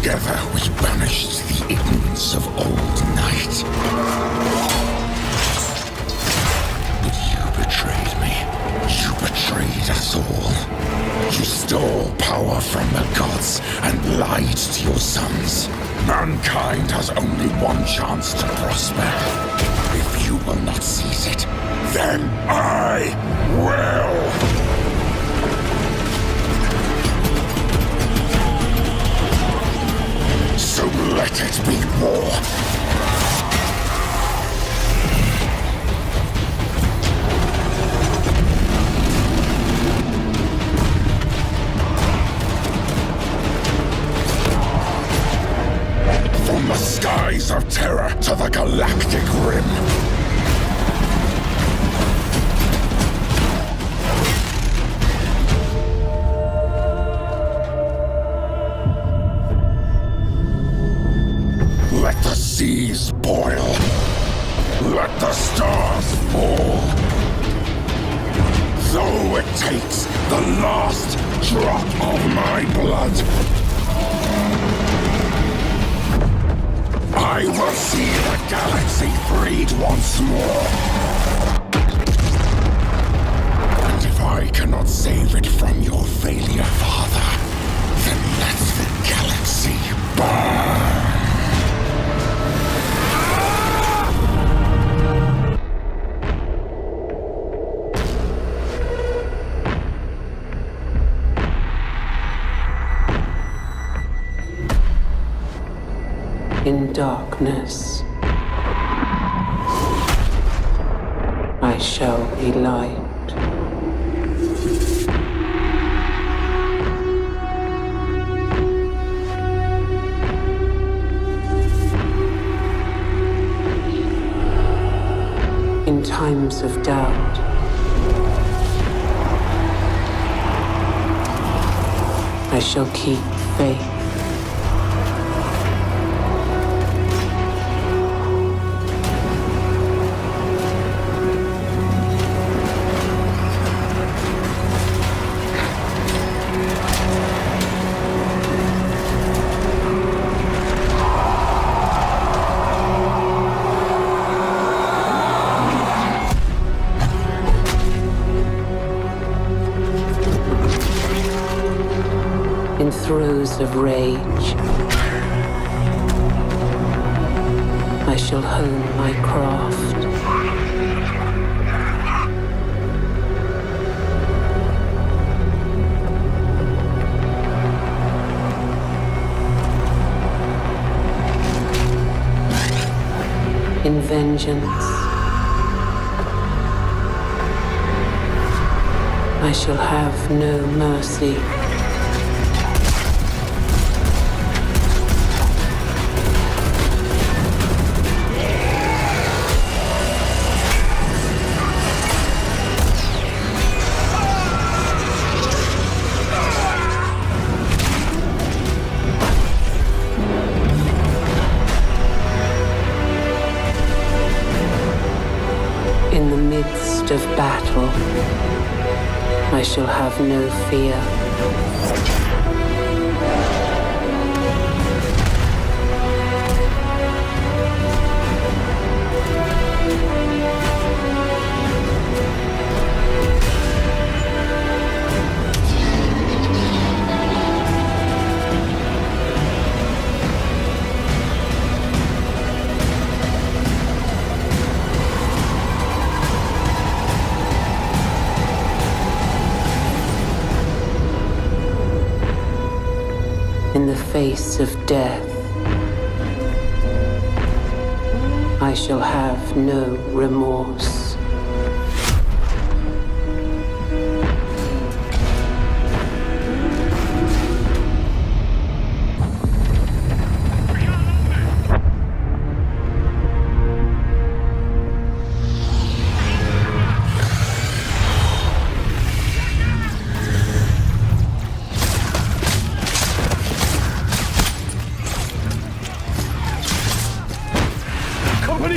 Together we banished the ignorance of old night. But you betrayed me. You betrayed us all. You stole power from the gods and lied to your sons. Mankind has only one chance to prosper. If you will not seize it, then I will! So let it be war. From the skies of terror to the galactic rim. Let the seas boil. Let the stars fall. Though it takes the last drop of my blood, I will see the galaxy freed once more. And if I cannot save it from your failure, Father, then let the galaxy burn. In darkness, I shall be light. In times of doubt, I shall keep faith. In throes of rage, I shall hone my craft. In vengeance, I shall have no mercy. In the midst of battle, I shall have no fear. In the face of death, I shall have no remorse.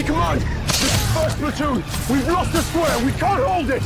Command! This is first platoon! We've lost the square! We can't hold it!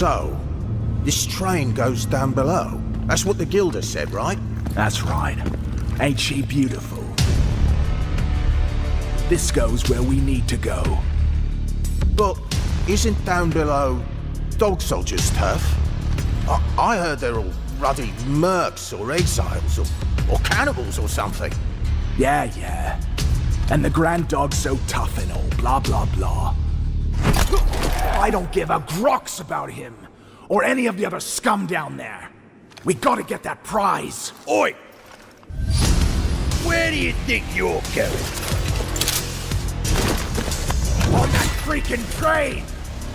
So, this train goes down below. That's what the Guilder said, right? That's right. Ain't she beautiful? This goes where we need to go. But isn't down below dog soldiers' turf? I heard they're all ruddy mercs or exiles or cannibals or something. Yeah. And the Grand Dog's so tough and all, blah, blah, blah. I don't give a grox about him, or any of the other scum down there. We gotta get that prize. Oi! Where do you think you're going? On that freaking train!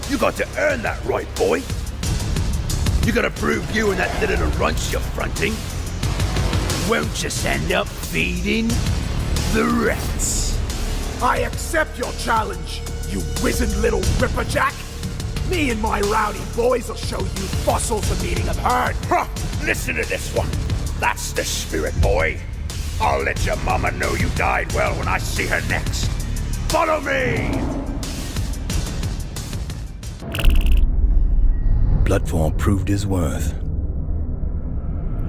You got to earn that right, boy. You gotta prove you and that little runch you're fronting won't just end up feeding the rats. I accept your challenge, you wizened little ripperjack. Me and my rowdy boys will show you fossils the meaning of herd. Huh, listen to this one. That's the spirit, boy. I'll let your mama know you died well when I see her next. Follow me! Bloodfall proved his worth.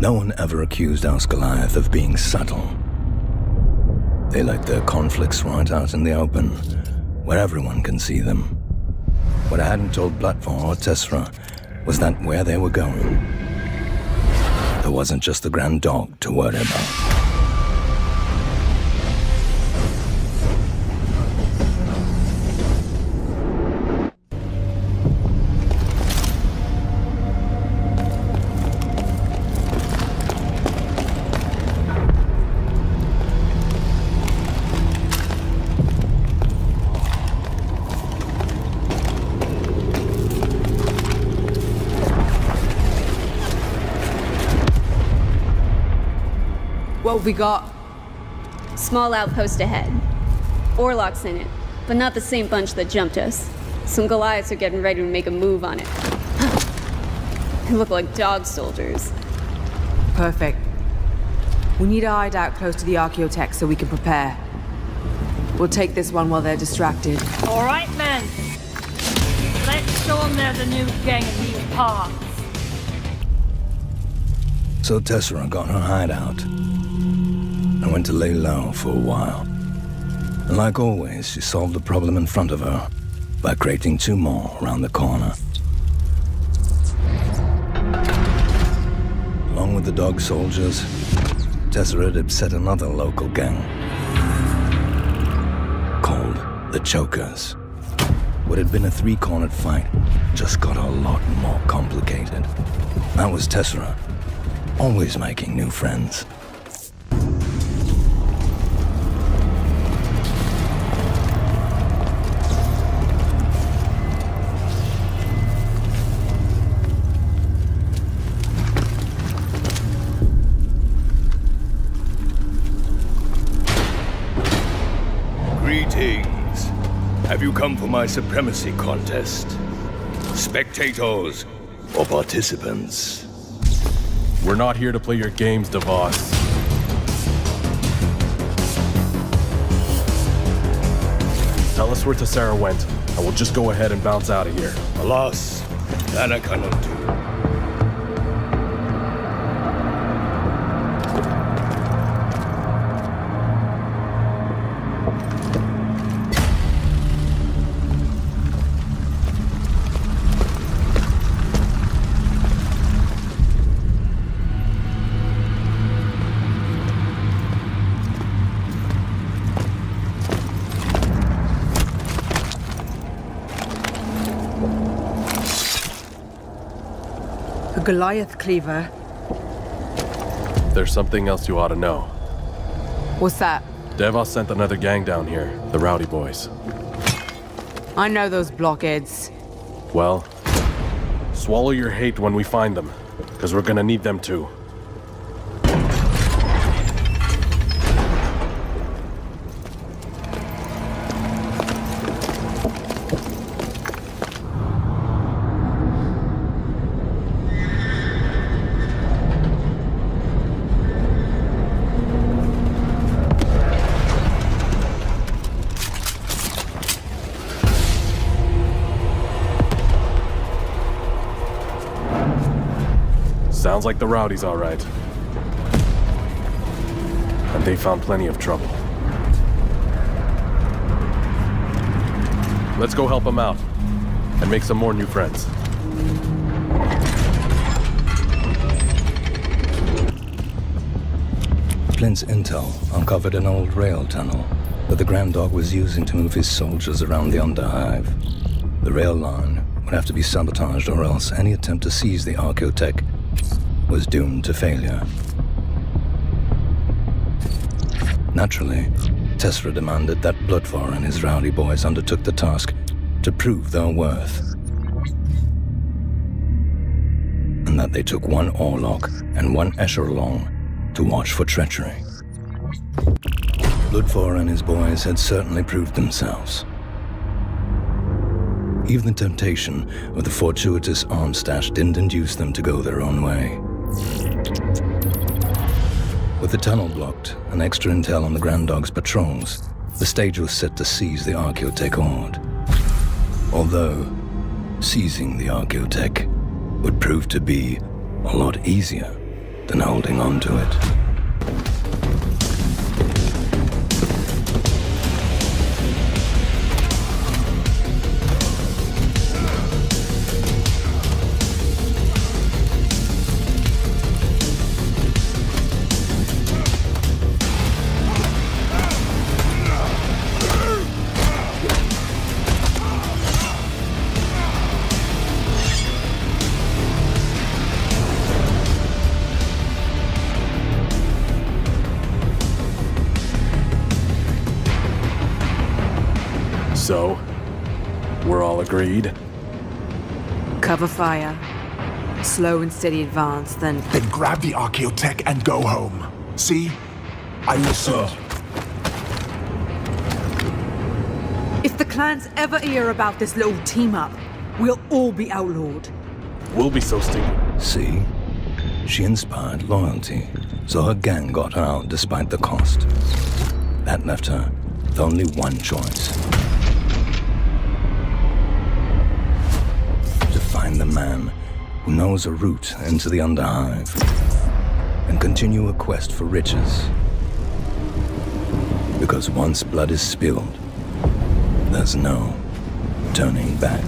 No one ever accused House Goliath of being subtle. They let their conflicts right out in the open, where everyone can see them. What I hadn't told Bloodfall or Tessera was that where they were going, there wasn't just the Grand Dog to worry about. What have we got? Small outpost ahead. Orlocks in it, but not the same bunch that jumped us. Some Goliaths are getting ready to make a move on it. They look like dog soldiers. Perfect. We need a hideout close to the Archaeotech so we can prepare. We'll take this one while they're distracted. All right, men. Let's show them they're the new gang in these parts. So Tessera got her hideout and went to lay low for a while. And like always, she solved the problem in front of her by creating two more around the corner. Along with the dog soldiers, Tessera had set another local gang called the Chokers. What had been a three-cornered fight just got a lot more complicated. That was Tessera, always making new friends. Greetings. Have you come for my supremacy contest? Spectators or participants? We're not here to play your games, DeVos. Tell us where Tessera went, and we'll just go ahead and bounce out of here. Alas, that I cannot do. Goliath Cleaver. There's something else you ought to know. What's that? DeVos sent another gang down here, the Rowdy Boys. I know those blockheads. Well, swallow your hate when we find them, because we're gonna need them too. Sounds like the rowdy's all right. And they found plenty of trouble. Let's go help them out and make some more new friends. Flint's intel uncovered an old rail tunnel that the Grand Dog was using to move his soldiers around the Underhive. The rail line would have to be sabotaged, or else any attempt to seize the Archaeotech was doomed to failure. Naturally, Tessera demanded that Bloodvar and his rowdy boys undertook the task to prove their worth. And that they took one Orlok and one Escher along to watch for treachery. Bloodvar and his boys had certainly proved themselves. Even the temptation of the fortuitous arms stash didn't induce them to go their own way. With the tunnel blocked and extra intel on the Grand Dog's patrols, the stage was set to seize the Archaeotech Horde. Although, seizing the Archaeotech would prove to be a lot easier than holding on to it. So, we're all agreed? Cover fire. Slow and steady advance, then... Then grab the Archaeotech and go home. See? I listened. If the clans ever hear about this little team-up, we'll all be outlawed. We'll be so stupid. See? She inspired loyalty, so her gang got her out despite the cost. That left her with only one choice. To find the man who knows a route into the Underhive and continue a quest for riches. Because once blood is spilled, there's no turning back.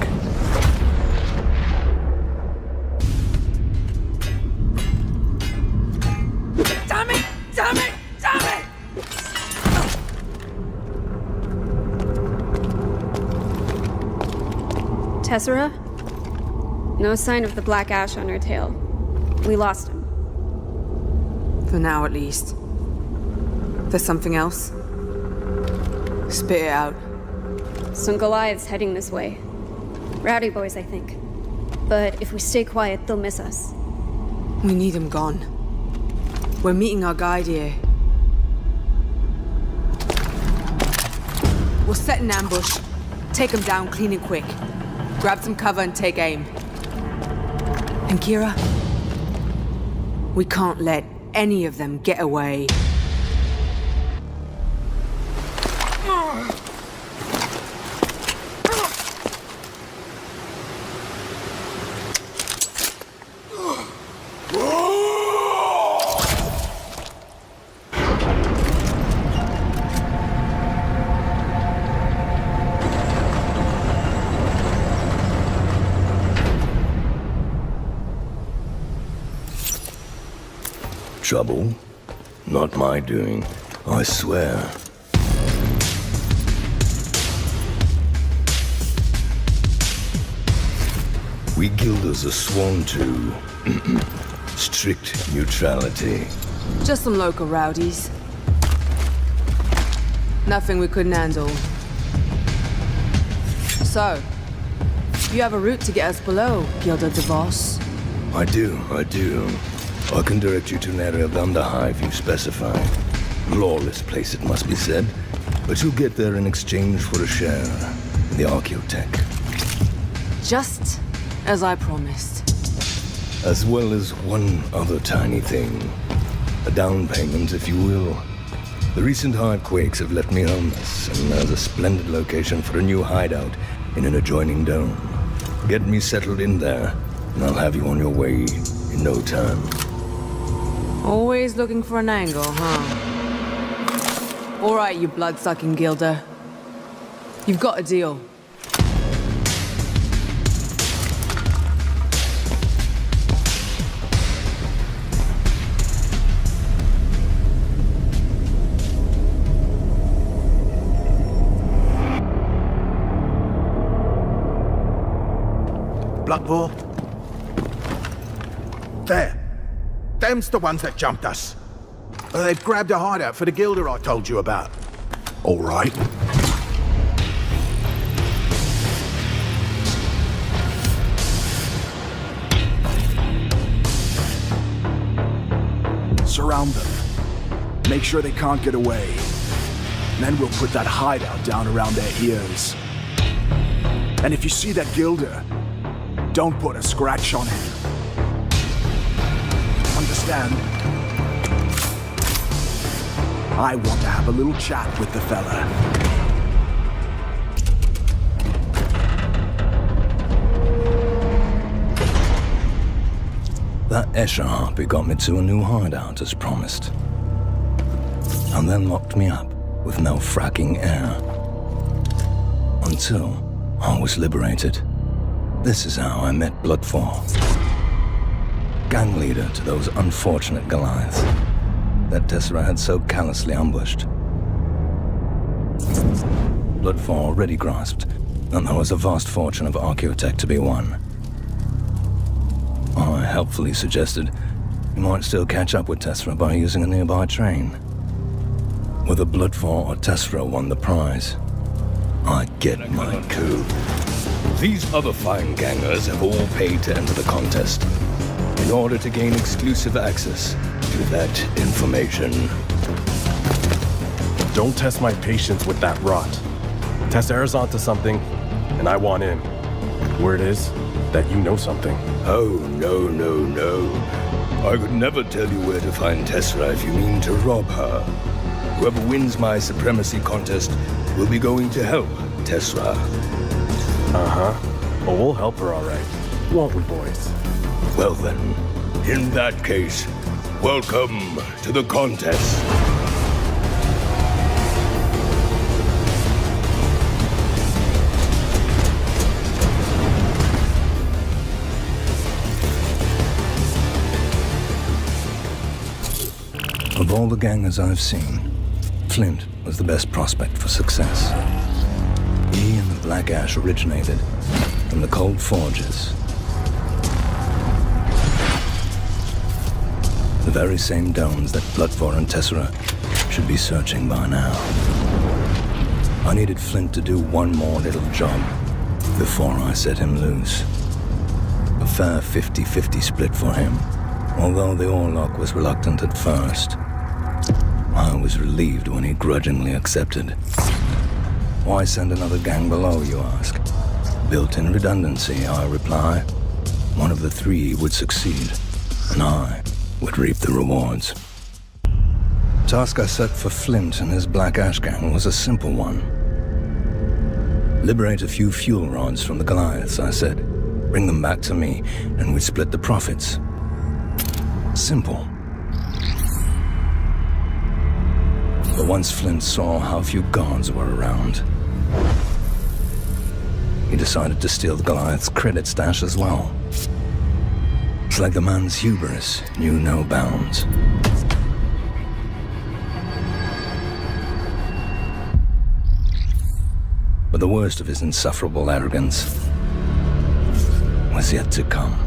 Damn it! Damn it! Damn it! Tessera? No sign of the black ash on her tail. We lost him. For now, at least. There's something else? Spit it out. Some Goliaths heading this way. Rowdy boys, I think. But if we stay quiet, they'll miss us. We need him gone. We're meeting our guide here. We'll set an ambush. Take him down clean and quick. Grab some cover and take aim. And Kira? We can't let any of them get away. Trouble? Not my doing, I swear. We guilders are sworn to strict neutrality. Just some local rowdies. Nothing we couldn't handle. So, you have a route to get us below, Gilda DeVos? I do. I can direct you to an area of the Underhive you specified. Lawless place, it must be said. But you'll get there in exchange for a share in the Archaeotech. Just as I promised. As well as one other tiny thing. A down payment, if you will. The recent hive quakes have left me homeless, and there's a splendid location for a new hideout in an adjoining dome. Get me settled in there, and I'll have you on your way in no turn. Always looking for an angle, huh? All right, you blood-sucking gilder. You've got a deal. Bloodball? There. Them's the ones that jumped us. They've grabbed a hideout for the gilder I told you about. All right. Surround them. Make sure they can't get away. Then we'll put that hideout down around their ears. And if you see that gilder, don't put a scratch on him. Understand? I want to have a little chat with the fella. That Escher harpy got me to a new hideout as promised. And then locked me up with no fracking air. Until I was liberated. This is how I met Bloodfall. Gang leader to those unfortunate Goliaths that Tessera had so callously ambushed. Bloodfall already grasped that there was a vast fortune of archaeotech to be won. I helpfully suggested he might still catch up with Tessera by using a nearby train. Whether Bloodfall or Tessera won the prize, I'd get my coup. These other fine gangers have all paid to enter the contest in order to gain exclusive access to that information. Don't test my patience with that rot. Tessera's onto something, and I want in. Word is that you know something. Oh, no. I could never tell you where to find Tessera if you mean to rob her. Whoever wins my supremacy contest will be going to help Tessera. Uh-huh. Well, we'll help her all right. Won't we, boys? Well then, in that case, welcome to the contest. Of all the gangers I've seen, Flint was the best prospect for success. He and the Black Ash originated from the Cold Forges. The very same domes that Bloodfall and Tessera should be searching by now. I needed Flint to do one more little job before I set him loose. A fair 50-50 split for him, although the Orlok was reluctant at first. I was relieved when he grudgingly accepted. Why send another gang below, you ask? Built-in redundancy, I reply. One of the three would succeed, and I would reap the rewards. Task I set for Flint and his Black Ash gang was a simple one. Liberate a few fuel rods from the Goliaths, I said. Bring them back to me, and we'd split the profits. Simple. But once Flint saw how few guards were around, he decided to steal the Goliath's credit stash as well. It's like the man's hubris knew no bounds. But the worst of his insufferable arrogance was yet to come.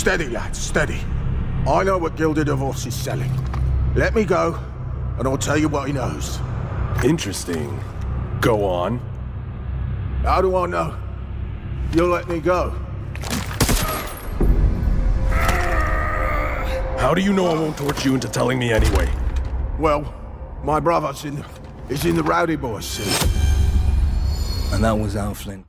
Steady, lad, steady. I know what Gilda DeVos is selling. Let me go, and I'll tell you what he knows. Interesting. Go on. How do I know? You'll let me go. How do you know I won't torture you into telling me anyway? Well, my brother's in the rowdy boys. And that was our Flint.